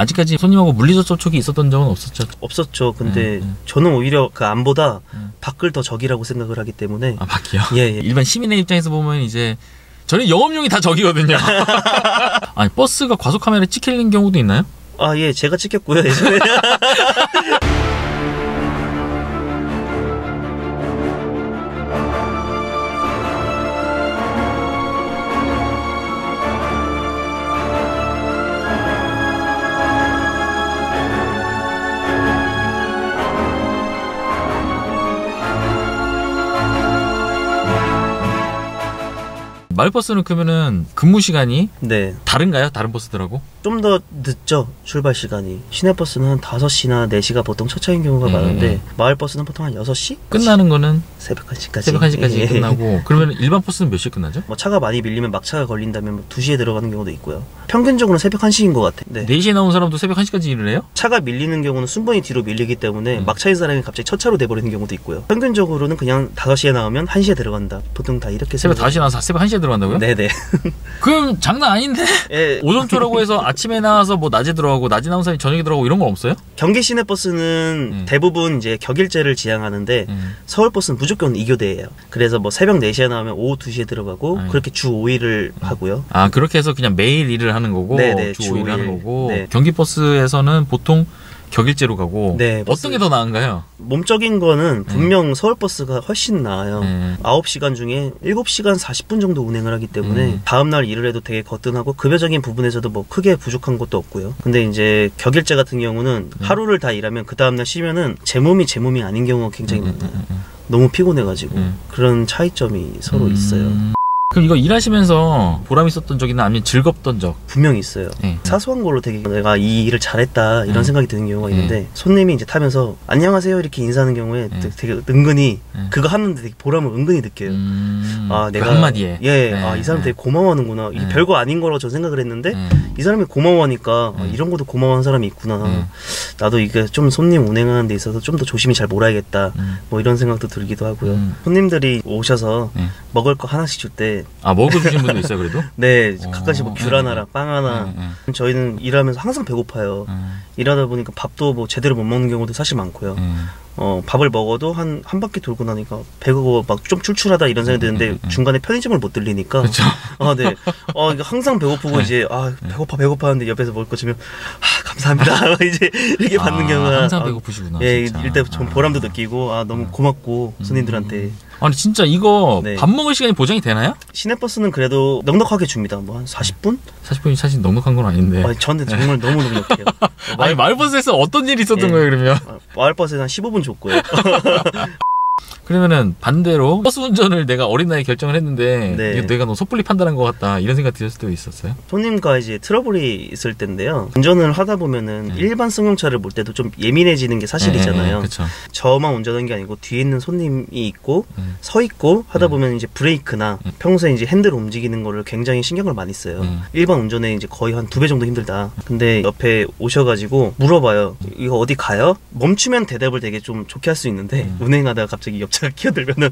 아직까지 손님하고 물리적 접촉이 있었던 적은 없었죠? 없었죠. 근데 저는 오히려 그 안보다 밖을 더 적이라고 생각을 하기 때문에. 아, 밖이요? 예, 예. 일반 시민의 입장에서 보면 이제 저는 영업용이 다 적이거든요. 아니, 버스가 과속 카메라에 찍히는 경우도 있나요? 아, 예, 제가 찍혔고요, 예전에. 마을버스는 그러면은 근무 시간이 네. 다른가요? 다른 버스들하고? 좀 더 늦죠, 출발 시간이. 시내버스는 한 5시나 4시가 보통 첫 차인 경우가 많은데 마을버스는 보통 한 6시? 끝나는 거는? 새벽 1시까지. 새벽 1시까지 예. 끝나고. 그러면 일반 버스는 몇 시에 끝나죠? 뭐 차가 많이 밀리면 막차가 걸린다면 2시에 들어가는 경우도 있고요. 평균적으로는 새벽 1시인 것 같아요. 네. 4시에 나온 사람도 새벽 1시까지 일을 해요? 차가 밀리는 경우는 순번이 뒤로 밀리기 때문에 막차인 사람이 갑자기 첫 차로 돼버리는 경우도 있고요. 평균적으로는 그냥 5시에 나오면 1시에 들어간다. 보통 다 이렇게 새벽 5시에 나와서 새벽 1시에 들어간다고요? 네네. 그럼 장난 아닌데? 예. 오전초라고 해서 아침에 나와서 뭐 낮에 들어가고 낮에 나온 사람이 저녁에 들어가고 이런 건 없어요? 경기 시내버스는 대부분 이제 격일제를 지향하는데 서울버스는 무조건 2교대예요. 그래서 뭐 새벽 4시에 나오면 오후 2시에 들어가고 그렇게 주 5일을 하고요. 아, 그렇게 해서 그냥 매일 일을 하는 거고 네네, 주 5일 하는 거고. 네. 경기버스에서는 보통 격일제로 가고. 네, 어떤 게 더 나은가요? 몸적인 거는 분명 서울버스가 훨씬 나아요. 9시간 중에 7시간 40분 정도 운행을 하기 때문에 다음날 일을 해도 되게 거뜬하고 급여적인 부분에서도 뭐 크게 부족한 것도 없고요. 근데 이제 격일제 같은 경우는 하루를 다 일하면 그 다음날 쉬면은 제 몸이 아닌 경우가 굉장히 많아요. 너무 피곤해가지고 그런 차이점이 서로 있어요. 그럼 이거 일하시면서 보람 있었던 적이나 아니면 즐겁던 적? 분명히 있어요. 사소한 걸로 되게 내가 이 일을 잘했다 이런 생각이 드는 경우가 있는데 손님이 이제 타면서 안녕하세요 이렇게 인사하는 경우에 되게 은근히 그거 하는데 되게 보람을 은근히 느껴요. 아, 내가 한마디에. 예, 아, 이 사람 되게 고마워하는구나. 이게 별거 아닌 거라고 저 생각을 했는데 이 사람이 고마워하니까 아, 이런 것도 고마워하는 사람이 있구나. 나도 이게 좀 손님 운행하는 데 있어서 좀 더 조심히 잘 몰아야겠다. 뭐 이런 생각도 들기도 하고요. 손님들이 오셔서 먹을 거 하나씩 줄 때 아, 먹어 주신 분도 있어요, 그래도? 네, 가끔씩 뭐 귤 하나랑 빵 하나. 저희는 일하면서 항상 배고파요. 일하다 보니까 밥도 뭐 제대로 못 먹는 경우도 사실 많고요. 밥을 먹어도 한 바퀴 돌고 나니까 배가 막 좀 출출하다 이런 생각이 드는데 중간에 편의점을 못 들리니까. 그렇죠. 아, 네. 이게 항상 배고프고 이제 배고파 하는데 옆에서 먹을 거 주면 감사합니다. 이제 이렇게 받는 경우가 항상 배고프시구나. 예, 진짜. 일단 좀 보람도 느끼고 너무 고맙고 손님들한테. 아니 진짜 이거 네. 밥 먹을 시간이 보장이 되나요? 시내버스는 그래도 넉넉하게 줍니다. 뭐 한 40분? 40분이 사실 넉넉한 건 아닌데. 저는 정말 너무 넉넉해요. 아니 마을버스에서 어떤 일이 있었던 거예요 그러면? 마을버스에서 한 15분 줬고요. 그러면은 반대로 버스 운전을 내가 어린 나이에 결정을 했는데 네. 이거 내가 너무 섣불리 판단한 것 같다 이런 생각 드셨을 때도 있었어요? 손님과 이제 트러블이 있을 때인데요. 운전을 하다 보면은 일반 승용차를 몰 때도 좀 예민해지는 게 사실이잖아요. 그렇죠. 저만 운전하는 게 아니고 뒤에 있는 손님이 있고 서 있고 하다 보면 이제 브레이크나 평소에 이제 핸들 움직이는 거를 굉장히 신경을 많이 써요. 일반 운전에 이제 거의 한 2배 정도 힘들다. 근데 옆에 오셔가지고 물어봐요. 이거 어디 가요? 멈추면 대답을 되게 좀 좋게 할 수 있는데 운행하다가 갑자기 옆차가 끼어들면은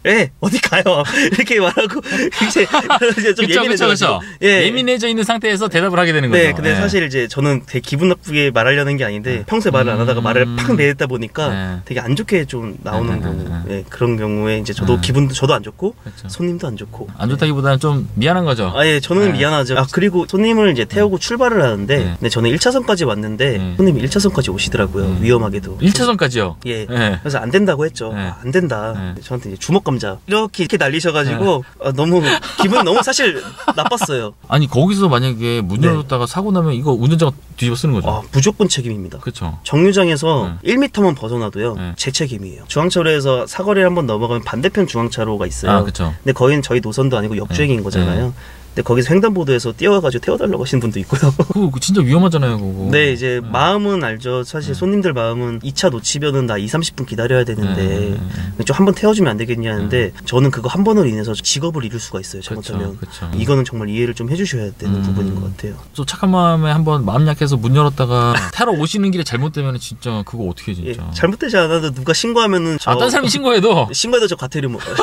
예, 어디 가요? 이렇게 말하고 이제 좀 예민해져. 예. 예민해져 있는 상태에서 대답을 하게 되는 거죠. 네, 근데 사실 이제 저는 되게 기분 나쁘게 말하려는 게 아닌데 평소에 말을 안 하다가 말을 팍 내뱉다 보니까 되게 안 좋게 좀 나오는 경우. 예, 그런 경우에 이제 저도 저도 안 좋고 그렇죠. 손님도 안 좋고. 안 좋다기보다는 좀 미안한 거죠. 예, 저는 미안하죠. 그리고 손님을 이제 태우고 출발을 하는데 근데 저는 1차선까지 왔는데 손님이 1차선까지 오시더라고요. 위험하게도. 1차선까지요? 예. 그래서 안 된다고 했죠. 안 된다. 저한테 이제 주먹 감자 이렇게 날리셔가지고 너무 기분이 너무 사실 나빴어요. 아니 거기서 만약에 문 열었다가 사고 나면 이거 운전자가 뒤집어 쓰는 거죠. 무조건 책임입니다. 그렇죠. 정류장에서 1m만 벗어나도요 제 책임이에요. 중앙차로에서 사거리를 한번 넘어가면 반대편 중앙차로가 있어요. 그렇죠. 근데 거기는 저희 노선도 아니고 역주행인 거잖아요. 근데 거기서 횡단보도에서 뛰어가지고 태워달라고 하신 분도 있고요. 그거 진짜 위험하잖아요, 그거. 네, 이제 마음은 알죠. 사실 손님들 마음은 2차 놓치면은 나 2~30분 기다려야 되는데 좀 한번 태워주면 안 되겠냐는데 저는 그거 한 번으로 인해서 직업을 잃을 수가 있어요. 잘못하면. 그쵸. 이거는 정말 이해를 좀 해주셔야 되는 부분인 것 같아요. 또 착한 마음에 한번 마음 약해서 문 열었다가 타러 오시는 길에 잘못되면 진짜 그거 어떻게 해 진짜. 잘못되지 않아도 누가 신고하면은 다른 사람이 신고해도 신고해도 저 과태료 먹어요.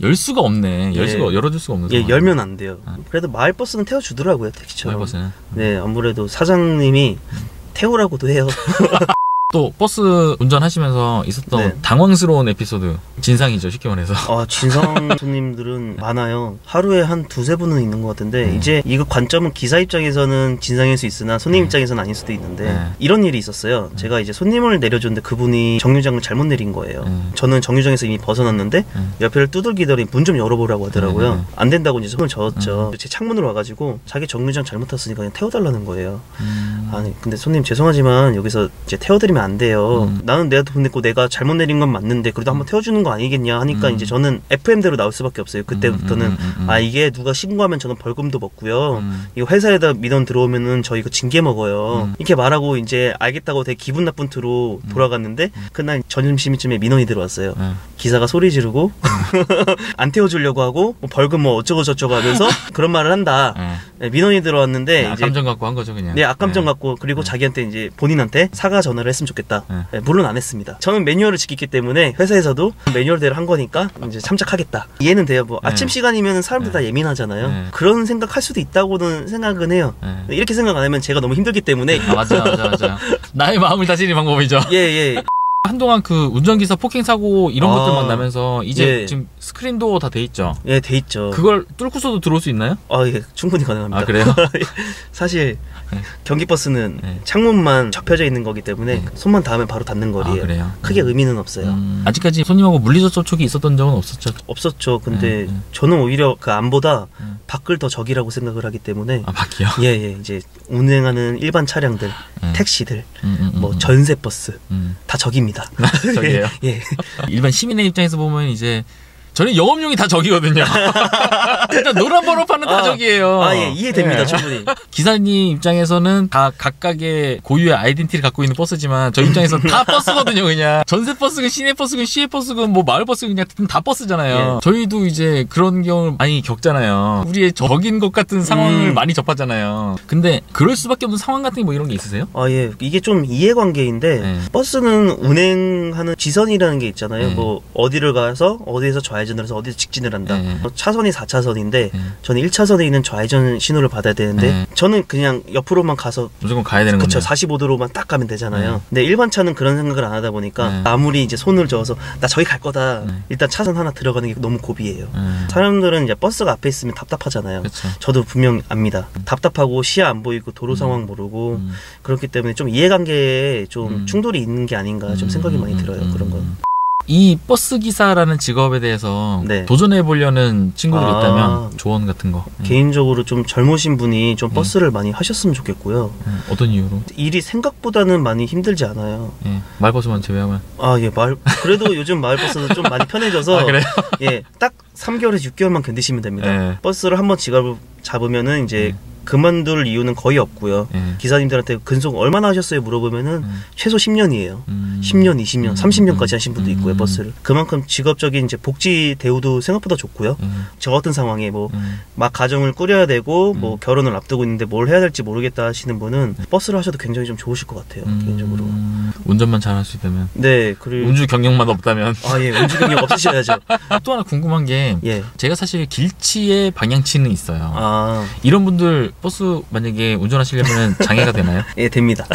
열 수가 없네. 열어줄 수가 없는 상황. 열면 안 돼요. 그래요. 그래도 마을버스는 태워주더라고요, 택시처럼. 마을버스는. 네, 아무래도 사장님이 태우라고도 해요. 또 버스 운전하시면서 있었던 네. 당황스러운 에피소드, 진상이죠, 쉽게 말해서. 진상 손님들은 많아요. 하루에 한 두세 분은 있는 것 같은데 이제 이거 관점은 기사 입장에서는 진상일 수 있으나 손님 입장에서는 아닐 수도 있는데 이런 일이 있었어요. 제가 이제 손님을 내려줬는데 그분이 정류장을 잘못 내린 거예요. 저는 정류장에서 이미 벗어났는데 옆에를 두들기더니 문 좀 열어보라고 하더라고요. 안 된다고 이제 손을 저었죠. 제 창문으로 와가지고 자기 정류장 잘못 탔으니까 그냥 태워달라는 거예요. 아니 근데 손님 죄송하지만 여기서 이제 태워드리면 안 돼요. 나는 내가 돈 냈고 내가 잘못 내린 건 맞는데 그래도 한번 태워주는 거 아니겠냐 하니까 이제 저는 FM대로 나올 수밖에 없어요. 그때부터는 이게 누가 신고하면 저는 벌금도 먹고요. 이거 회사에다 민원 들어오면은 저 이거 징계 먹어요. 이렇게 말하고 이제 알겠다고 되게 기분 나쁜 투로 돌아갔는데 그날 점심쯤에 민원이 들어왔어요. 기사가 소리 지르고 안 태워주려고 하고 뭐 벌금 뭐 어쩌고 저쩌고 하면서 그런 말을 한다. 네, 민원이 들어왔는데 악감정 갖고 한 거죠 그냥. 네, 악감정 갖고 그리고 자기한테 이제 본인한테 사과 전화를 했으면 좋겠다. 네, 물론 안 했습니다. 저는 매뉴얼을 지켰기 때문에 회사에서도 매뉴얼대로 한 거니까 이제 참작하겠다. 이해는 돼요. 뭐 아침 시간이면 사람들 다 예민하잖아요. 그런 생각할 수도 있다고는 생각은 해요. 이렇게 생각 안 하면 제가 너무 힘들기 때문에. 맞아. 나의 마음을 다스리는 방법이죠. 예. 한동안 그 운전기사 폭행 사고 이런 것들 막 나면서 이제 지금 스크린도 다 돼 있죠. 예, 돼 있죠. 그걸 뚫고서도 들어올 수 있나요? 예, 충분히 가능합니다. 그래요? 사실 경기버스는 창문만 접혀져 있는 거기 때문에 손만 닿으면 바로 닿는 거리예요. 그래요? 크게 의미는 없어요. 아직까지 손님하고 물리적 접촉이 있었던 적은 없었죠? 없었죠. 근데 저는 오히려 그 안보다 밖을 더 적이라고 생각을 하기 때문에. 밖이요? 예. 이제 운행하는 일반 차량들, 택시들, 뭐 전세버스 다 적입니다. 적이에요? 예. 일반 시민의 입장에서 보면 이제 저는 영업용이 다 적이거든요. 일단 노란 번호판은 다 적이에요. 예, 이해됩니다, 충분히. 기사님 입장에서는 다 각각의 고유의 아이덴티티를 갖고 있는 버스지만 저 입장에서는 다 버스거든요, 그냥. 전세버스건 시내버스건 시외버스건 뭐 마을버스건 그냥 다 버스잖아요. 저희도 이제 그런 경우를 많이 겪잖아요. 우리의 적인 것 같은 상황을 많이 접하잖아요. 근데 그럴 수밖에 없는 상황 같은 게 뭐 이런 게 있으세요? 예. 이게 좀 이해관계인데 버스는 운행하는 지선이라는 게 있잖아요. 뭐 어디를 가서 어디에서 좌회전을 해서 어디서 직진을 한다. 차선이 4차선인데 저는 1차선에 있는 좌회전 신호를 받아야 되는데 저는 그냥 옆으로만 가서 무조건 가야 되는 거죠. 45도로만 딱 가면 되잖아요. 근데 일반 차는 그런 생각을 안 하다 보니까 아무리 이제 손을 저어서 나 저기 갈 거다. 일단 차선 하나 들어가는 게 너무 고비예요. 사람들은 이제 버스가 앞에 있으면 답답하잖아요. 그쵸. 저도 분명 압니다. 답답하고 시야 안 보이고 도로 상황 모르고 그렇기 때문에 좀 이해관계에 좀 충돌이 있는 게 아닌가 좀 생각이 많이 들어요. 그런 건. 이 버스 기사라는 직업에 대해서 도전해 보려는 친구들이 있다면 조언 같은 거. 개인적으로 좀 젊으신 분이 좀 버스를 많이 하셨으면 좋겠고요. 어떤 이유로? 일이 생각보다는 많이 힘들지 않아요. 마을버스만 제외하면. 그래도 요즘 마을버스는 좀 많이 편해져서. 그래요? 딱 3개월에서 6개월만 견디시면 됩니다. 버스를 한번 지갑을 잡으면은 이제 그만둘 이유는 거의 없고요. 기사님들한테 근속 얼마나 하셨어요 물어보면은 최소 10년이에요. 10년, 20년, 30년까지 하신 분도 있고요, 버스를. 그만큼 직업적인 이제 복지 대우도 생각보다 좋고요. 저 같은 상황에 막 가정을 꾸려야 되고 뭐 결혼을 앞두고 있는데 뭘 해야 될지 모르겠다 하시는 분은 버스를 하셔도 굉장히 좀 좋으실 것 같아요, 개인적으로. 운전만 잘할 수 있다면. 네, 그리고 운주 경력만 없다면. 운주 경력 없으셔야죠. 또 하나 궁금한 게 제가 사실 길치의 방향치는 있어요. 이런 분들 버스 만약에 운전하시려면 장애가 되나요? 예, 됩니다.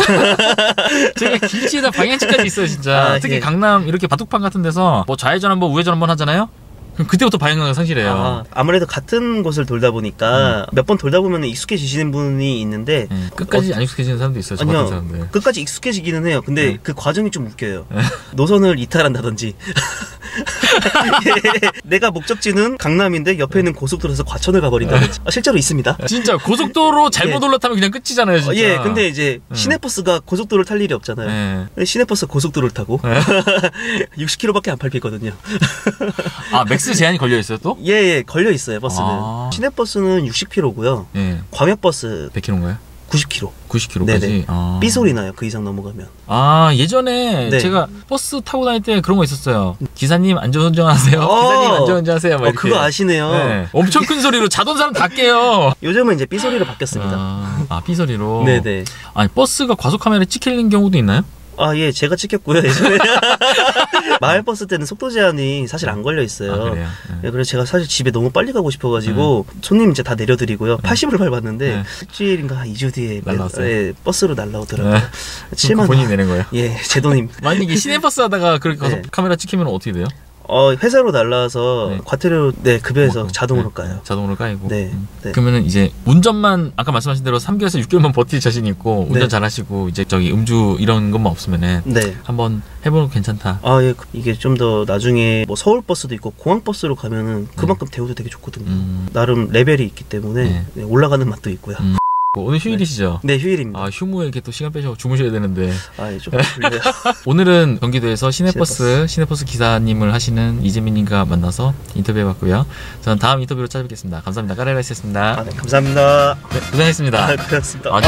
제가 길치에다 방향치까지 있어요, 진짜. 특히 강남 이렇게 바둑판 같은 데서 뭐 좌회전 한번 우회전 한번 하잖아요? 그럼 그때부터 방향감을 상실해요. 아무래도 같은 곳을 돌다 보니까 몇 번 돌다 보면 익숙해지시는 분이 있는데 끝까지 안 익숙해지는 사람도 있어요. 저 같은 사람들. 끝까지 익숙해지기는 해요. 근데 그 과정이 좀 웃겨요. 노선을 이탈한다든지 내가 목적지는 강남인데 옆에 있는 고속도로에서 과천을 가버린다든지 실제로 있습니다. 진짜 고속도로 잘못 올라타면 그냥 끝이잖아요, 진짜. 근데 이제 시내버스가 고속도로를 탈 일이 없잖아요. 시내버스 고속도로를 타고 60km밖에 안 밟히거든요. 맥스 제한이 걸려 있어요 또? 예, 걸려 있어요, 버스는. 시내버스는 60km고요. 광역버스 100km인가요? 90km. 90km까지? 삐소리 나요, 그 이상 넘어가면. 예전에 제가 버스 타고 다닐 때 그런 거 있었어요. 기사님 안전운전하세요. 기사님 안전운전하세요. 그거 아시네요. 엄청 큰 소리로 자던 사람 다 깨요. 요즘은 이제 삐소리로 바뀌었습니다. 삐소리로? 네네. 버스가 과속 카메라에 찍히는 경우도 있나요? 아, 예, 제가 찍혔고요, 예전에. 마을버스 때는 속도 제한이 사실 안 걸려 있어요. 아, 그래요? 예, 그래서 제가 사실 집에 너무 빨리 가고 싶어가지고, 손님 이제 다 내려드리고요. 80을 밟았는데, 일주일인가 2주 뒤에 날라왔어요? 예, 버스로 날라오더라고요. 7만 본인이 원. 내는 거예요? 예, 제 돈입니다. 만약에 시내버스 하다가 그렇게 가서 네. 카메라 찍히면 어떻게 돼요? 회사로 날라와서 네. 과태료, 네, 급여에서 뭐, 자동으로 네, 까요. 자동으로 까이고. 네, 네. 그러면은 이제 운전만 아까 말씀하신 대로 3개월에서 6개월만 버틸 자신 있고 운전 네. 잘하시고 이제 저기 음주 이런 것만 없으면은 네. 한번 해보는 거 괜찮다. 아, 예, 이게 좀 더 나중에 뭐 서울버스도 있고 공항버스로 가면은 그만큼 대우도 되게 좋거든요. 나름 레벨이 있기 때문에 네. 네, 올라가는 맛도 있고요. 오늘 휴일이시죠? 네, 휴일입니다. 아, 휴무에게 또 시간 빼셔서 주무셔야 되는데. 아, 예, 좀 졸려요. 오늘은 경기도에서 시내버스 기사님을 하시는 이재민님과 만나서 인터뷰해봤고요. 저는 다음 인터뷰로 찾아뵙겠습니다. 감사합니다. 까레라이스였습니다. 아, 네, 감사합니다. 네, 고생하셨습니다. 고맙습니다. 아,